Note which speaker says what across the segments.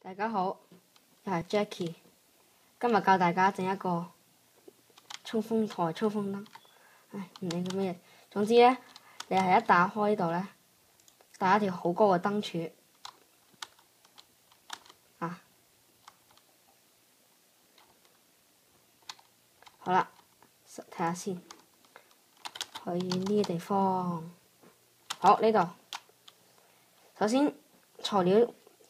Speaker 1: 大家好，我係 Jackie，今日教大家整一個衝鋒台衝鋒燈。唔理佢咩嘢，總之呢，你係一打開呢度呢，帶一條好高嘅燈柱啊。好啦，睇下先，去呢個地方。好，呢度，首先材料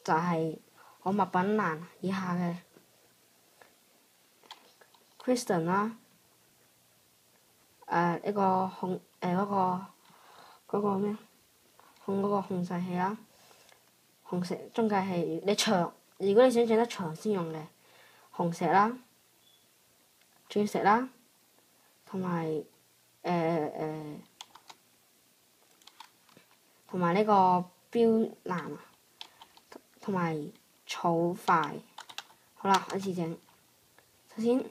Speaker 1: 就係我物品欄以下嘅 Crystal 啦，呢個控嗰個咩控嗰個控制器啦，紅石中介器。如果你想整得長先用嘅紅石啦、鑽石啦，同埋同埋呢個標欄同埋草塊。好啦，開始整。首先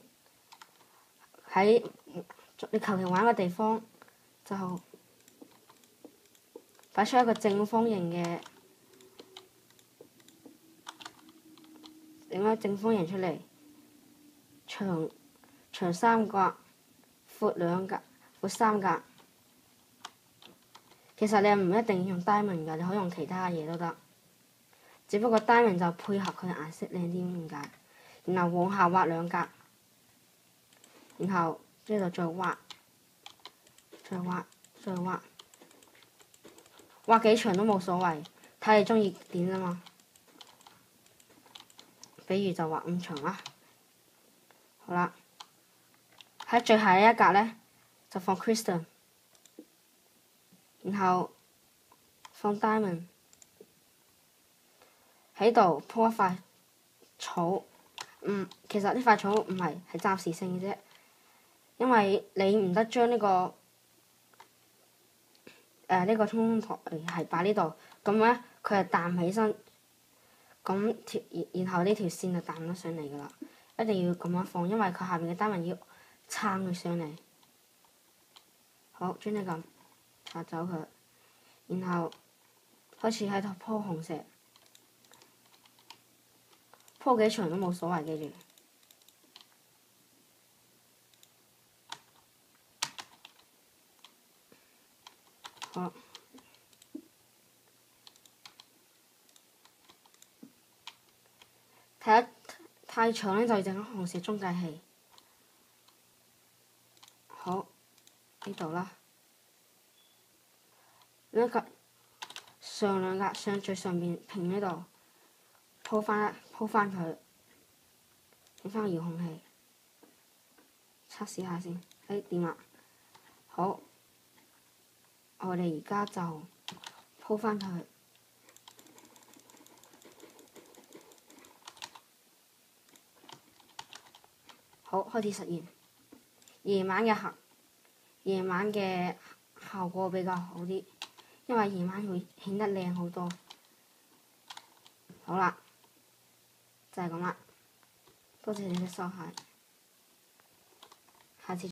Speaker 1: 喺你求其揾一個地方，就擺出一個正方形嘅，整個正方形出嚟，長三格，闊兩格，闊三格。其實你唔一定要用 diamond 㗎，你可以用其他嘢都得。只不過 diamond 就配合佢顏色靚啲咁解。然後往下畫兩格，然後呢度再畫，畫幾長都冇所謂，睇你中意點啫嘛。比如就畫咁長啦。好啦，喺最下一格呢，就放 crystal， 然後放 diamond， 喺度鋪一塊草。其實呢塊草唔係暫時性嘅啫，因為你唔得將呢個衝鋒台係擺呢度，咁呢，佢係彈起身，然後呢條線就彈咗上嚟㗎啦。一定要咁樣放，因為佢下面嘅單紋要撐佢上嚟。好，將呢咁拆走佢，然後開始喺度鋪紅石，鋪幾長都冇所謂，記住。好，睇得太長呢，就要整紅石中介器。好，呢度啦，呢格上兩格最上面平呢度鋪翻佢，整翻個遙控器，測試下先。掂啦，好，我哋而家就鋪翻佢。好，開始實驗。夜晚嘅效果比較好啲，因為夜晚會顯得靚好多。好啦，就係咁啦，多謝你嘅收睇。